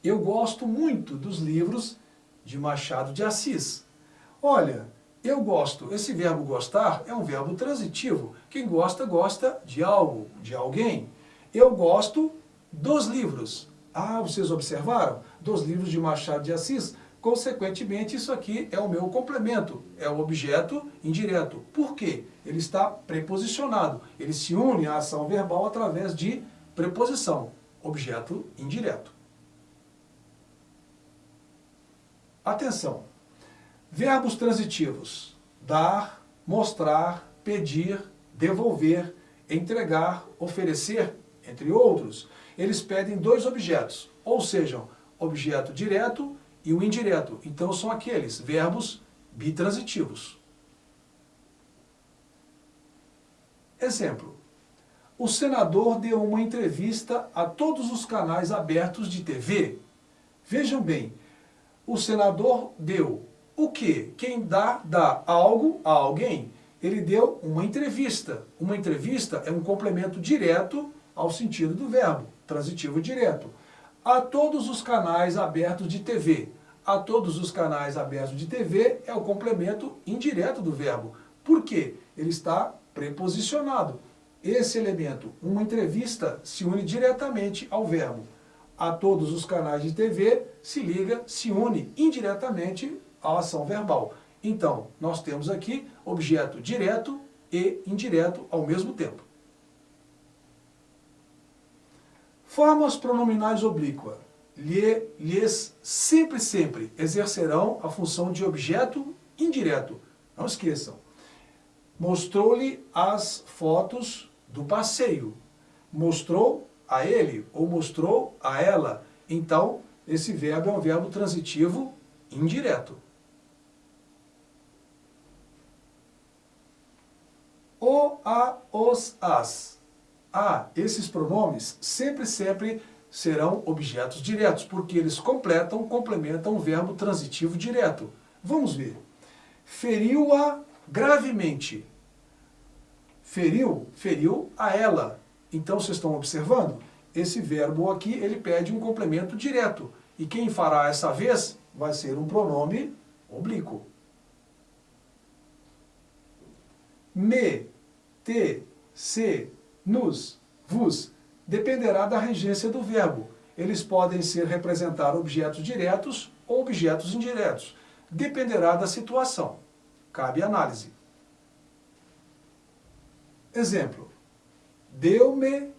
Eu gosto muito dos livros de Machado de Assis. Olha, eu gosto. Esse verbo gostar é um verbo transitivo. Quem gosta, gosta de algo, de alguém. Eu gosto dos livros. Ah, vocês observaram? Dos livros de Machado de Assis. Consequentemente, isso aqui é o meu complemento, é o objeto indireto. Por quê? Ele está preposicionado. Ele se une à ação verbal através de preposição, objeto indireto. Atenção! Verbos transitivos: dar, mostrar, pedir, devolver, entregar, oferecer, entre outros. Eles pedem dois objetos, ou sejam, objeto direto e o indireto. Então são aqueles verbos bitransitivos. Exemplo: o senador deu uma entrevista a todos os canais abertos de TV. Vejam bem, o senador deu o quê? Quem dá algo a alguém. Ele deu uma entrevista. Uma entrevista é um complemento direto ao sentido do verbo, transitivo direto. A todos os canais abertos de TV. A todos os canais abertos de TV é o complemento indireto do verbo. Por quê? Ele está preposicionado. Esse elemento, uma entrevista, se une diretamente ao verbo. A todos os canais de TV se liga, se une indiretamente à ação verbal. Então, nós temos aqui objeto direto e indireto ao mesmo tempo. Formas pronominais oblíqua. Lhes, sempre, sempre exercerão a função de objeto indireto. Não esqueçam. Mostrou-lhe as fotos do passeio. Mostrou a ele ou mostrou a ela. Então, esse verbo é um verbo transitivo indireto. O, a, os, as. Esses pronomes sempre, sempre serão objetos diretos, porque eles complementam o verbo transitivo direto. Vamos ver. Feriu-a gravemente. Feriu a ela. Então, vocês estão observando? Esse verbo aqui, ele pede um complemento direto. E quem fará essa vez vai ser um pronome oblíquo. Me, te, se, nos, vos, dependerá da regência do verbo. Eles podem representar objetos diretos ou objetos indiretos. Dependerá da situação. Cabe análise. Exemplo. Deu-me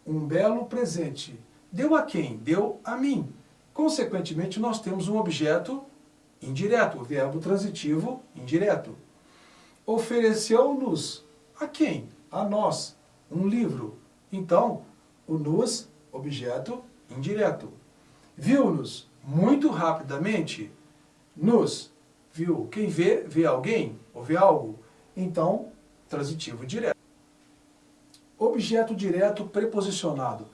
um belo presente. Deu a quem? Deu a mim. Consequentemente, nós temos um objeto indireto, o verbo transitivo indireto. Ofereceu-nos a quem? A nós. Um livro. Então, o nos, objeto indireto. Viu-nos muito rapidamente. Nos. Viu? Quem vê, vê alguém ou vê algo. Então, transitivo direto. Objeto direto preposicionado.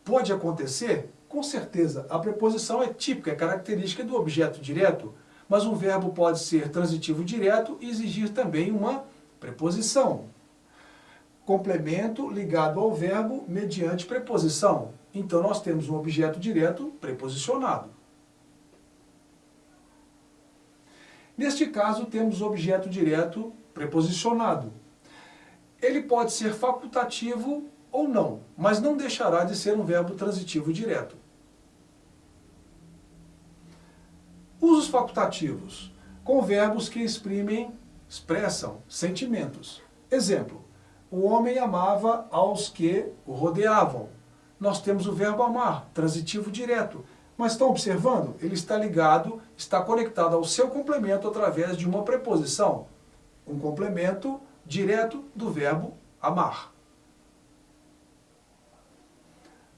Pode acontecer? Com certeza. A preposição é típica, é característica do objeto direto, mas um verbo pode ser transitivo direto e exigir também uma preposição. Complemento ligado ao verbo mediante preposição. Então nós temos um objeto direto preposicionado. Neste caso temos o objeto direto preposicionado. Ele pode ser facultativo ou não, mas não deixará de ser um verbo transitivo direto. Usos facultativos, com verbos que expressam sentimentos. Exemplo, o homem amava aos que o rodeavam. Nós temos o verbo amar, transitivo direto. Mas estão observando? Ele está ligado, está conectado ao seu complemento através de uma preposição. Um complemento direto do verbo amar.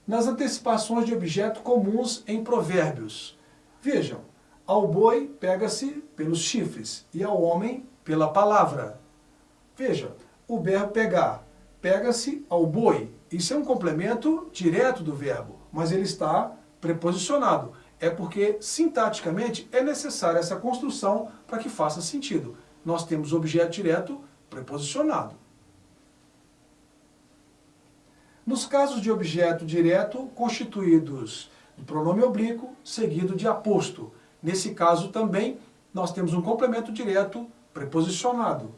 Nas antecipações de objeto comuns em provérbios. Vejam, ao boi pega-se pelos chifres e ao homem pela palavra. Veja, o verbo pegar, pega-se ao boi. Isso é um complemento direto do verbo, mas ele está preposicionado. É porque, sintaticamente, é necessária essa construção para que faça sentido. Nós temos objeto direto preposicionado. Nos casos de objeto direto constituídos do pronome oblíquo seguido de aposto. Nesse caso também, nós temos um complemento direto preposicionado.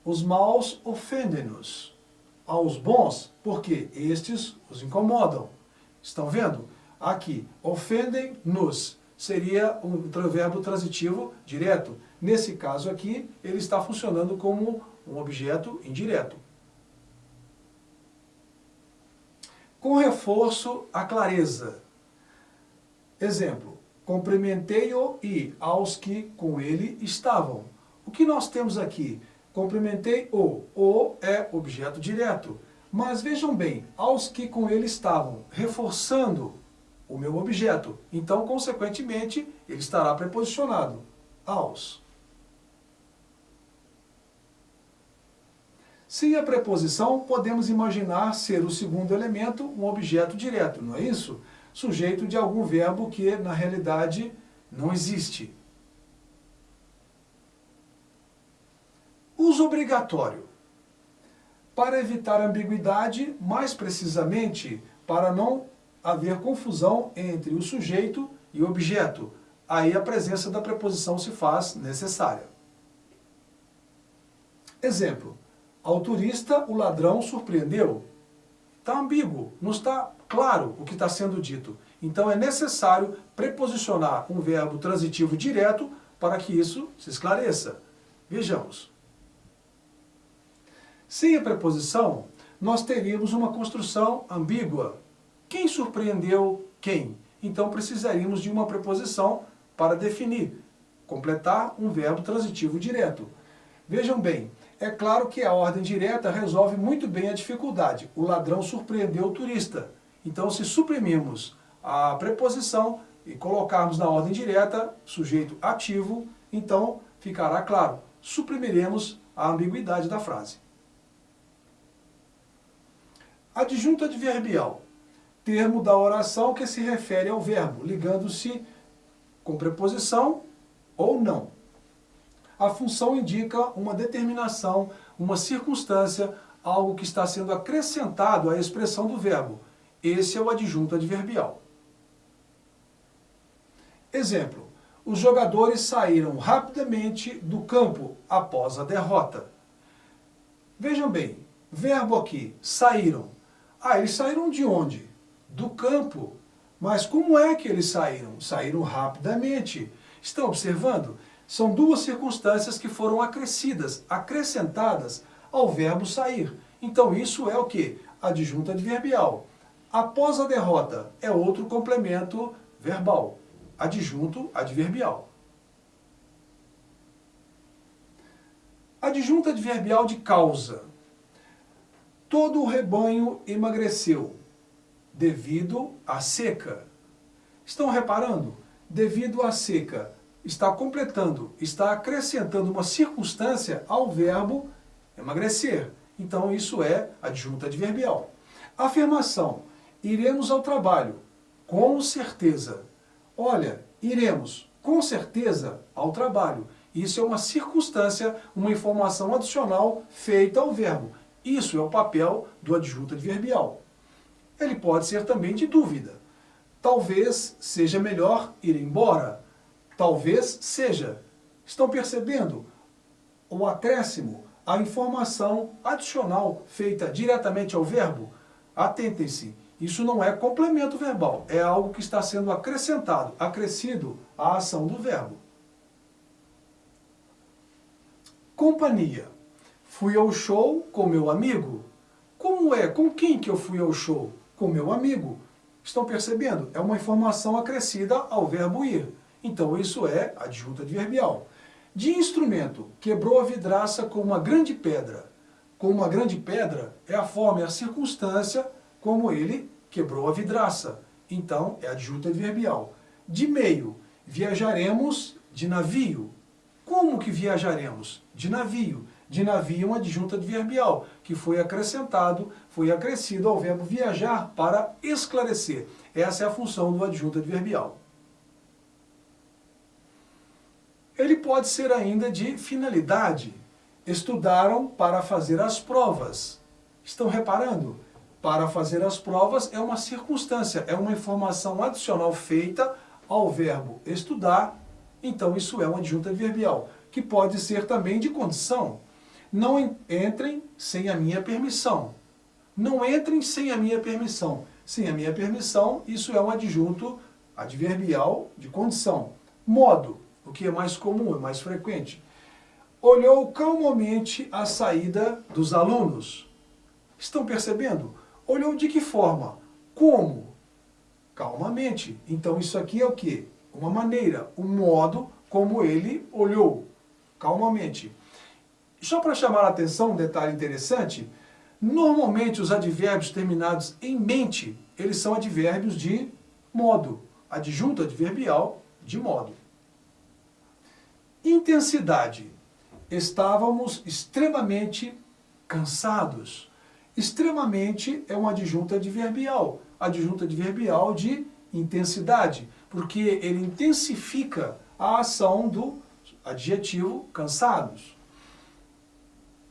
Os maus ofendem-nos. Aos bons, porque estes os incomodam. Estão vendo? Aqui, ofendem-nos seria um verbo transitivo direto. Nesse caso aqui, ele está funcionando como um objeto indireto. Com reforço à clareza. Exemplo, cumprimentei-o e aos que com ele estavam. O que nós temos aqui? Cumprimentei-o. O é objeto direto. Mas vejam bem, aos que com ele estavam, reforçando o meu objeto. Então, consequentemente, ele estará preposicionado. Aos. Sem a preposição, podemos imaginar ser o segundo elemento um objeto direto, não é isso? Sujeito de algum verbo que, na realidade, não existe. Uso obrigatório. Para evitar ambiguidade, mais precisamente, para não haver confusão entre o sujeito e o objeto, aí a presença da preposição se faz necessária. Exemplo, ao turista o ladrão surpreendeu. Está ambíguo, não está claro o que está sendo dito. Então é necessário preposicionar um verbo transitivo direto para que isso se esclareça. Vejamos. Sem a preposição, nós teríamos uma construção ambígua. Quem surpreendeu quem? Então precisaríamos de uma preposição para definir, completar um verbo transitivo direto. Vejam bem, é claro que a ordem direta resolve muito bem a dificuldade. O ladrão surpreendeu o turista. Então, se suprimirmos a preposição e colocarmos na ordem direta, sujeito ativo, então ficará claro. Suprimiremos a ambiguidade da frase. Adjunto adverbial. Termo da oração que se refere ao verbo, ligando-se com preposição ou não. A função indica uma determinação, uma circunstância, algo que está sendo acrescentado à expressão do verbo. Esse é o adjunto adverbial. Exemplo, os jogadores saíram rapidamente do campo após a derrota. Vejam bem, verbo aqui, saíram. Eles saíram de onde? Do campo. Mas como é que eles saíram? Saíram rapidamente. Estão observando? São duas circunstâncias que foram acrescidas, acrescentadas ao verbo sair. Então isso é o quê? Adjunto adverbial. Após a derrota é outro complemento verbal. Adjunto adverbial. Adjunto adverbial de causa. Todo o rebanho emagreceu devido à seca. Estão reparando? Devido à seca. Está completando, está acrescentando uma circunstância ao verbo emagrecer. Então isso é adjunto adverbial. Afirmação. Iremos ao trabalho. Com certeza. Olha, iremos com certeza ao trabalho. Isso é uma circunstância, uma informação adicional feita ao verbo. Isso é o papel do adjunto adverbial. Ele pode ser também de dúvida. Talvez seja melhor ir embora. Talvez seja. Estão percebendo? O acréscimo, a informação adicional feita diretamente ao verbo? Atentem-se, isso não é complemento verbal, é algo que está sendo acrescentado, acrescido à ação do verbo. Companhia. Fui ao show com meu amigo. Como é? Com quem que eu fui ao show? Com meu amigo. Estão percebendo? É uma informação acrescida ao verbo ir. Então isso é adjunto adverbial. De instrumento, quebrou a vidraça com uma grande pedra. Com uma grande pedra é a forma, é a circunstância como ele quebrou a vidraça. Então é adjunto adverbial. De meio, viajaremos de navio. Como que viajaremos? De navio. De navio é um adjunto adverbial, que foi acrescentado, foi acrescido ao verbo viajar para esclarecer. Essa é a função do adjunto adverbial. Ele pode ser ainda de finalidade. Estudaram para fazer as provas. Estão reparando? para fazer as provas é uma circunstância, é uma informação adicional feita ao verbo estudar, então isso é uma adjunta adverbial, que pode ser também de condição. Não entrem sem a minha permissão. Não entrem sem a minha permissão. Sem a minha permissão, isso é um adjunto adverbial de condição. Modo, o que é mais comum, é mais frequente. Olhou calmamente a saída dos alunos. Estão percebendo? Olhou de que forma? Como? Calmamente. Então isso aqui é o quê? Uma maneira, um modo como ele olhou. Calmamente. Só para chamar a atenção, um detalhe interessante, normalmente os advérbios terminados em mente, eles são advérbios de modo. Adjunto adverbial de modo. Intensidade. Estávamos extremamente cansados. Extremamente é um adjunto adverbial. Adjunto adverbial de intensidade, porque ele intensifica a ação do adjetivo cansados.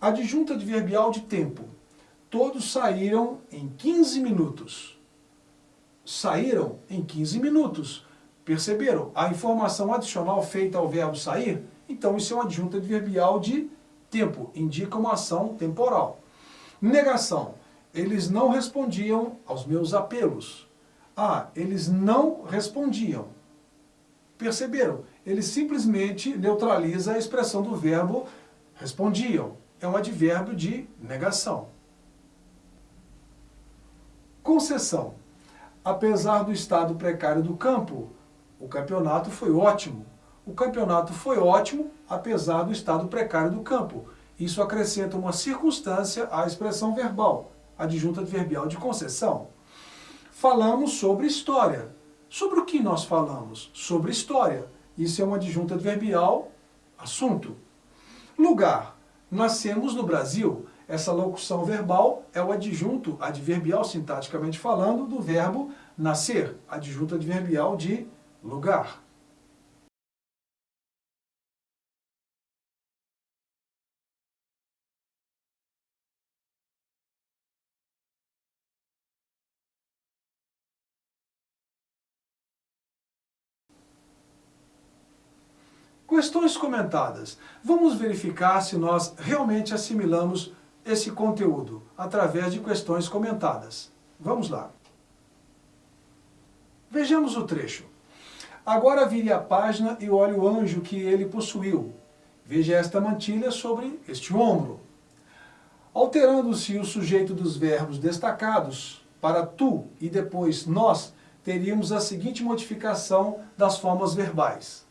Adjunto adverbial de tempo. Todos saíram em 15 minutos. Saíram em 15 minutos. Perceberam? A informação adicional feita ao verbo sair, então isso é um adjunto adverbial de tempo, indica uma ação temporal. Negação. Eles não respondiam aos meus apelos. Ah, eles não respondiam. Perceberam? Ele simplesmente neutraliza a expressão do verbo respondiam. É um advérbio de negação. Concessão. Apesar do estado precário do campo, o campeonato foi ótimo. O campeonato foi ótimo, apesar do estado precário do campo. Isso acrescenta uma circunstância à expressão verbal, adjunto adverbial de concessão. Falamos sobre história. Sobre o que nós falamos? Sobre história. Isso é uma adjunta adverbial, assunto. Lugar. Nascemos no Brasil. Essa locução verbal é o adjunto adverbial, sintaticamente falando, do verbo nascer. Adjunto adverbial de lugar. Questões comentadas. Vamos verificar se nós realmente assimilamos esse conteúdo através de questões comentadas. Vamos lá. Vejamos o trecho. Agora vire a página e olhe o anjo que ele possuiu. Veja esta mantilha sobre este ombro. Alterando-se o sujeito dos verbos destacados para tu e depois nós, teríamos a seguinte modificação das formas verbais.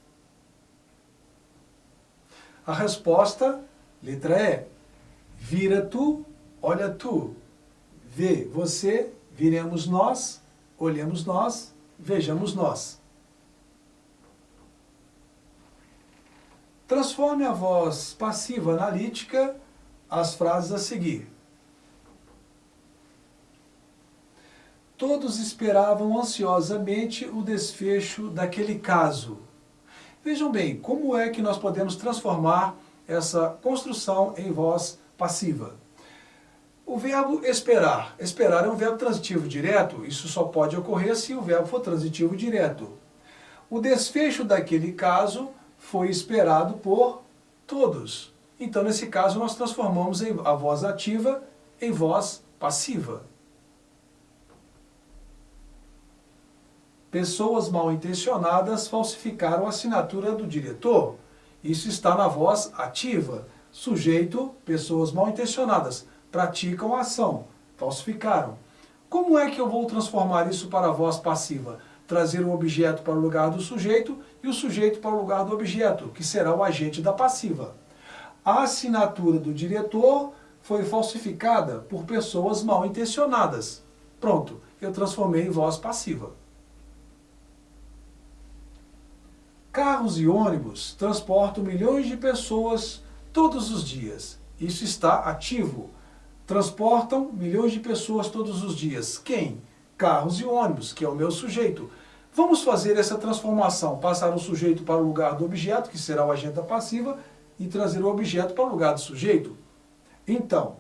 A resposta, letra E. Vira tu, olha tu. Vê você, viremos nós, olhemos nós, vejamos nós. Transforme a voz passiva analítica as frases a seguir. Todos esperavam ansiosamente o desfecho daquele caso. Vejam bem, como é que nós podemos transformar essa construção em voz passiva? O verbo esperar. Esperar é um verbo transitivo direto. Isso só pode ocorrer se o verbo for transitivo direto. O desfecho daquele caso foi esperado por todos. Então, nesse caso, nós transformamos a voz ativa em voz passiva. Pessoas mal intencionadas falsificaram a assinatura do diretor. Isso está na voz ativa. Sujeito, pessoas mal intencionadas, praticam a ação, falsificaram. Como é que eu vou transformar isso para a voz passiva? Trazer o objeto para o lugar do sujeito e o sujeito para o lugar do objeto, que será o agente da passiva. A assinatura do diretor foi falsificada por pessoas mal intencionadas. Pronto, eu transformei em voz passiva. Carros e ônibus transportam milhões de pessoas todos os dias. Isso está ativo. Transportam milhões de pessoas todos os dias. Quem? Carros e ônibus, que é o meu sujeito. Vamos fazer essa transformação, passar o sujeito para o lugar do objeto, que será o agente da passiva, e trazer o objeto para o lugar do sujeito. Então,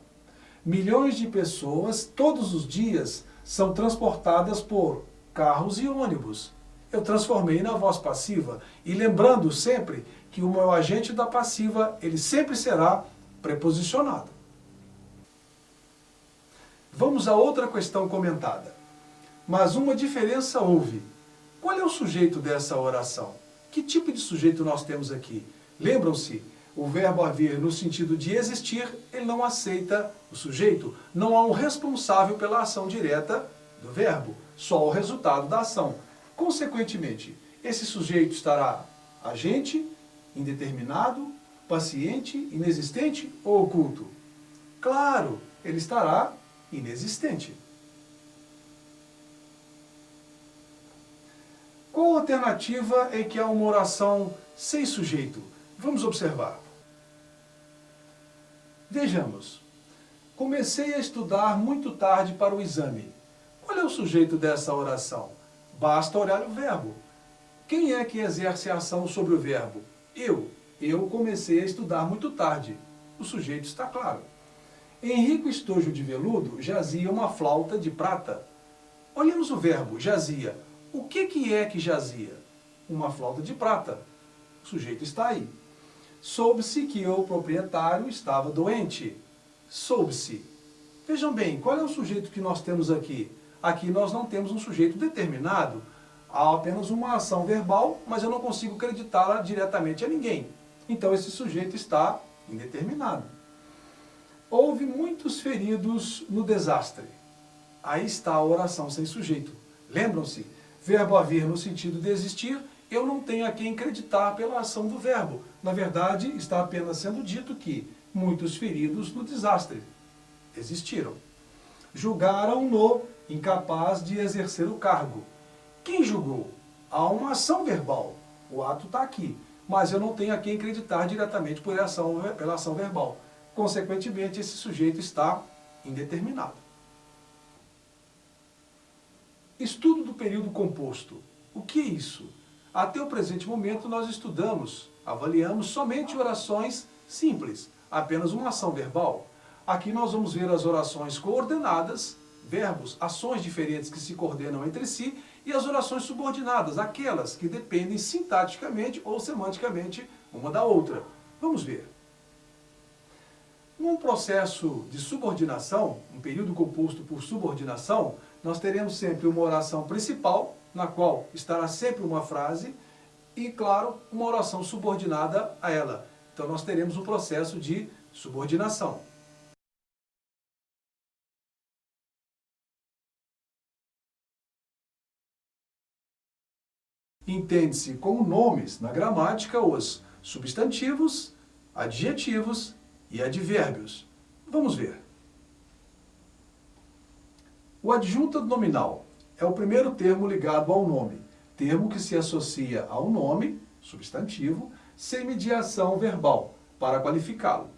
Milhões de pessoas, todos os dias, são transportadas por carros e ônibus. Eu transformei na voz passiva. E lembrando sempre que o meu agente da passiva, ele sempre será preposicionado. Vamos a outra questão comentada. Mas uma diferença houve. Qual é o sujeito dessa oração? Que tipo de sujeito nós temos aqui? Lembram-se, o verbo haver no sentido de existir, ele não aceita o sujeito. Não há um responsável pela ação direta do verbo, só o resultado da ação. Consequentemente, esse sujeito estará agente, indeterminado, paciente, inexistente ou oculto? Claro, ele estará inexistente. Qual alternativa é que há uma oração sem sujeito? Vamos observar. Vejamos. Comecei a estudar muito tarde para o exame. Qual é o sujeito dessa oração? Basta olhar o verbo. Quem é que exerce a ação sobre o verbo? Eu. Eu comecei a estudar muito tarde. O sujeito está claro. Em rico estojo de veludo jazia uma flauta de prata. Olhemos o verbo, jazia. O que é que jazia? Uma flauta de prata. O sujeito está aí. Soube-se que o proprietário estava doente. Soube-se. Vejam bem, qual é o sujeito que nós temos aqui? Aqui nós não temos um sujeito determinado. Há apenas uma ação verbal, mas eu não consigo acreditá-la diretamente a ninguém. Então esse sujeito está indeterminado. Houve muitos feridos no desastre. Aí está a oração sem sujeito. Lembram-se? Verbo haver no sentido de existir, eu não tenho a quem acreditar pela ação do verbo. Na verdade, está apenas sendo dito que muitos feridos no desastre existiram. Julgaram-no incapaz de exercer o cargo. Quem julgou? Há uma ação verbal. O ato está aqui. Mas eu não tenho a quem acreditar diretamente pela ação verbal. Consequentemente, esse sujeito está indeterminado. Estudo do período composto. O que é isso? Até o presente momento nós estudamos, avaliamos somente orações simples, apenas uma ação verbal. Aqui nós vamos ver as orações coordenadas, verbos, ações diferentes que se coordenam entre si, e as orações subordinadas, aquelas que dependem sintaticamente ou semanticamente uma da outra. Vamos ver. Num processo de subordinação, um período composto por subordinação, nós teremos sempre uma oração principal, na qual estará sempre uma frase, e, claro, uma oração subordinada a ela. Então nós teremos um processo de subordinação. Entende-se como nomes, na gramática, os substantivos, adjetivos e advérbios. Vamos ver. O adjunto nominal é o primeiro termo ligado ao nome, termo que se associa ao nome, substantivo, sem mediação verbal, para qualificá-lo.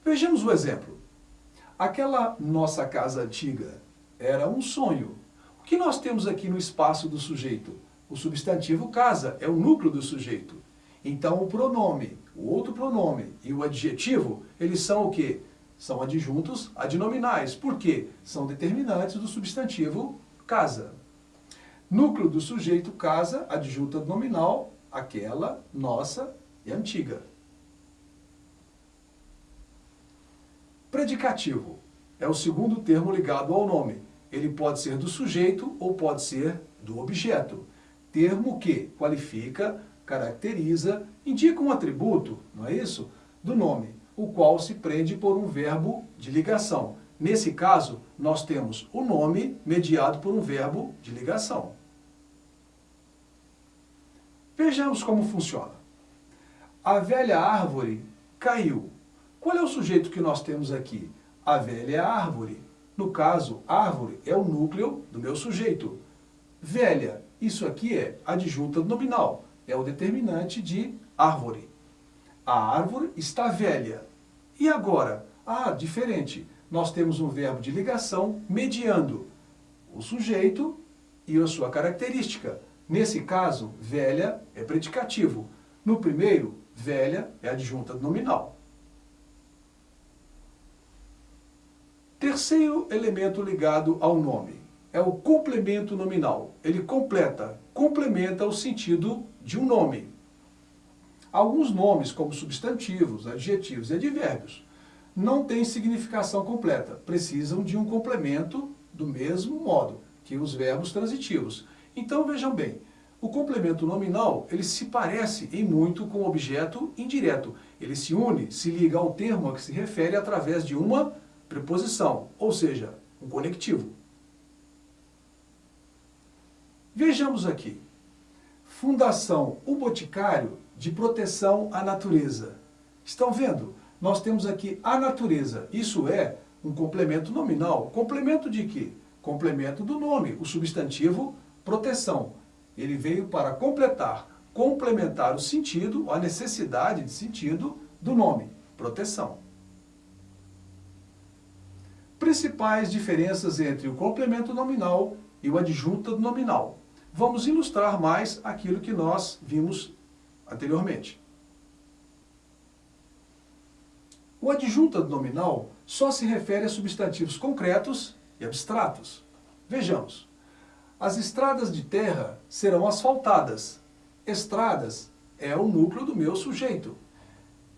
Vejamos o exemplo. Aquela nossa casa antiga era um sonho. O que nós temos aqui no espaço do sujeito? O substantivo casa, é o núcleo do sujeito. Então o pronome, o outro pronome e o adjetivo, eles são o quê? São adjuntos adnominais. Por quê? São determinantes do substantivo casa. Núcleo do sujeito casa, adjunto adnominal, aquela, nossa e antiga. Predicativo é o segundo termo ligado ao nome. Ele pode ser do sujeito ou pode ser do objeto. Termo que qualifica, caracteriza, indica um atributo, não é isso? Do nome, o qual se prende por um verbo de ligação. Nesse caso, nós temos o nome mediado por um verbo de ligação. Vejamos como funciona. A velha árvore caiu. Qual é o sujeito que nós temos aqui? A velha árvore. No caso, árvore é o núcleo do meu sujeito. Velha, isso aqui é adjunto nominal, é o determinante de árvore. A árvore está velha. E agora? Diferente. Nós temos um verbo de ligação mediando o sujeito e a sua característica. Nesse caso, velha é predicativo. No primeiro, velha é adjunta nominal. Terceiro elemento ligado ao nome é o complemento nominal. Ele complementa o sentido de um nome. Alguns nomes, como substantivos, adjetivos e advérbios, não têm significação completa, precisam de um complemento do mesmo modo que os verbos transitivos. Então vejam bem, o complemento nominal, ele se parece em muito com o objeto indireto. Ele se une, se liga ao termo a que se refere através de uma preposição, ou seja, um conectivo. Vejamos aqui. Fundação O Boticário de Proteção à Natureza. Estão vendo? Nós temos aqui a natureza. Isso é um complemento nominal. Complemento de quê? Complemento do nome, o substantivo proteção. Ele veio para complementar o sentido, a necessidade de sentido do nome, proteção. Principais diferenças entre o complemento nominal e o adjunto nominal. Vamos ilustrar mais aquilo que nós vimos anteriormente. O adjunto nominal só se refere a substantivos concretos e abstratos. Vejamos. As estradas de terra serão asfaltadas. Estradas é o núcleo do meu sujeito.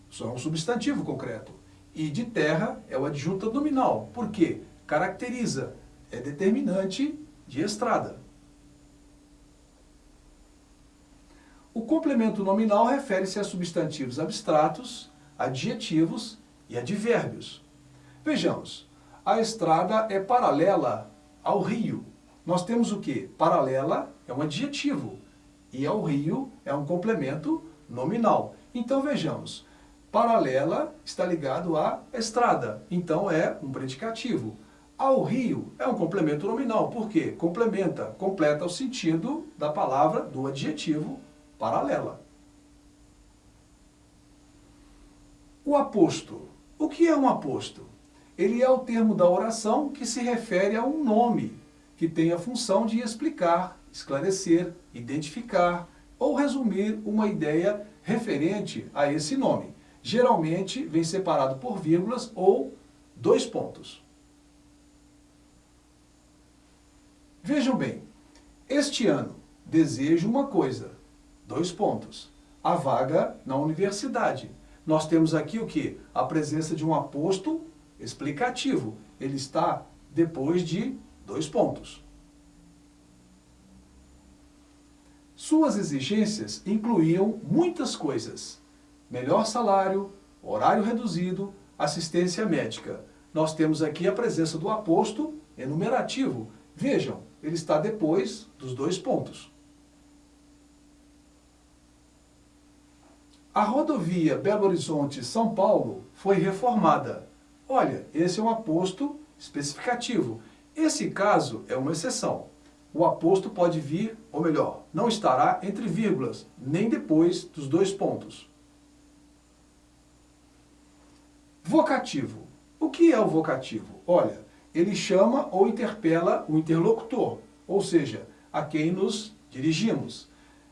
Isso é um substantivo concreto. E de terra é o adjunto nominal. Por quê? Caracteriza, é determinante de estrada. O complemento nominal refere-se a substantivos abstratos, adjetivos e advérbios. Vejamos, a estrada é paralela ao rio. Nós temos o quê? Paralela é um adjetivo e ao rio é um complemento nominal. Então vejamos, paralela está ligado à estrada, então é um predicativo. Ao rio é um complemento nominal, por quê? Completa o sentido da palavra do adjetivo paralela. O aposto. O que é um aposto? Ele é o termo da oração que se refere a um nome, que tem a função de explicar, esclarecer, identificar ou resumir uma ideia referente a esse nome. Geralmente vem separado por vírgulas ou dois pontos. Vejam bem, este ano desejo uma coisa, dois pontos, a vaga na universidade. Nós temos aqui o que? A presença de um aposto explicativo. Ele está depois de dois pontos. Suas exigências incluíam muitas coisas. Melhor salário, horário reduzido, assistência médica. Nós temos aqui a presença do aposto enumerativo. Vejam, ele está depois dos dois pontos. A rodovia Belo Horizonte-São Paulo foi reformada. Olha, esse é um aposto especificativo. Esse caso é uma exceção. O aposto pode vir, ou melhor, não estará entre vírgulas, nem depois dos dois pontos. Vocativo. O que é o vocativo? Olha, ele chama ou interpela o interlocutor, ou seja, a quem nos dirigimos.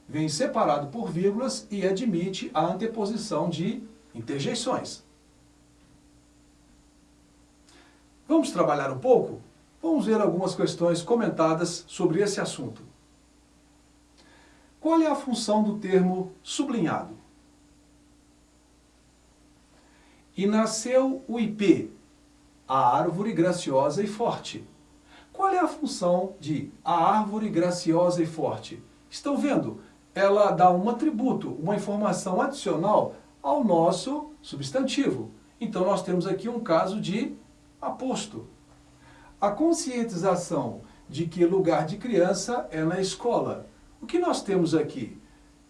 Vem separado por vírgulas e admite a anteposição de interjeições. Vamos trabalhar um pouco? Vamos ver algumas questões comentadas sobre esse assunto. Qual é a função do termo sublinhado? E nasceu o ipê, a árvore graciosa e forte. Qual é a função de a árvore graciosa e forte? Estão vendo? Ela dá um atributo, uma informação adicional ao nosso substantivo. Então nós temos aqui um caso de aposto. A conscientização de que lugar de criança é na escola. O que nós temos aqui?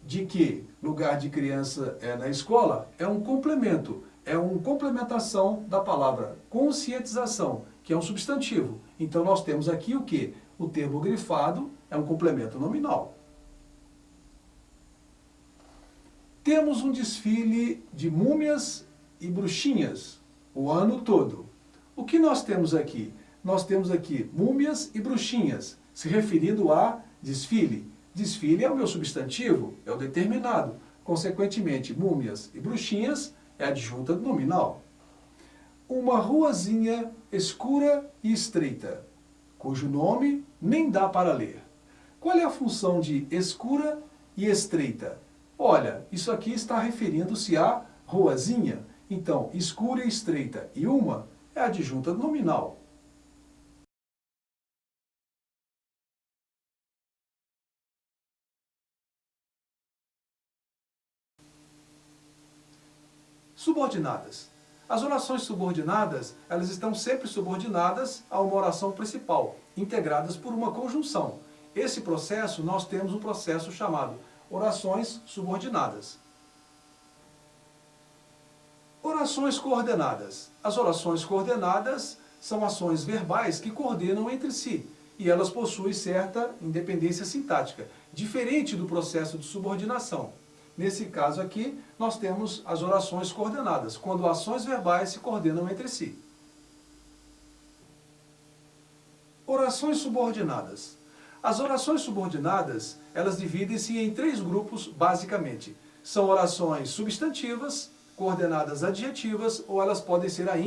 De que lugar de criança é na escola é um complemento, é uma complementação da palavra conscientização, que é um substantivo. Então nós temos aqui o que? O termo grifado é um complemento nominal. Temos um desfile de múmias e bruxinhas o ano todo. O que nós temos aqui? Nós temos aqui múmias e bruxinhas, se referindo a desfile. Desfile é o meu substantivo, é o determinado. Consequentemente, múmias e bruxinhas é adjunta nominal. uma ruazinha escura e estreita, cujo nome nem dá para ler. Qual é a função de escura e estreita? Olha, isso aqui está referindo-se à ruazinha. Então, escura e estreita e uma é a adjunta nominal. Subordinadas. As orações subordinadas, elas estão sempre subordinadas a uma oração principal, integradas por uma conjunção. Esse processo, nós temos um processo chamado orações subordinadas. Orações coordenadas. As orações coordenadas são ações verbais que coordenam entre si, e elas possuem certa independência sintática, diferente do processo de subordinação. Nesse caso aqui, nós temos as orações coordenadas, quando ações verbais se coordenam entre si. Orações subordinadas. As orações subordinadas, elas dividem-se em três grupos, basicamente. São orações substantivas, coordenadas adjetivas, ou elas podem ser ainda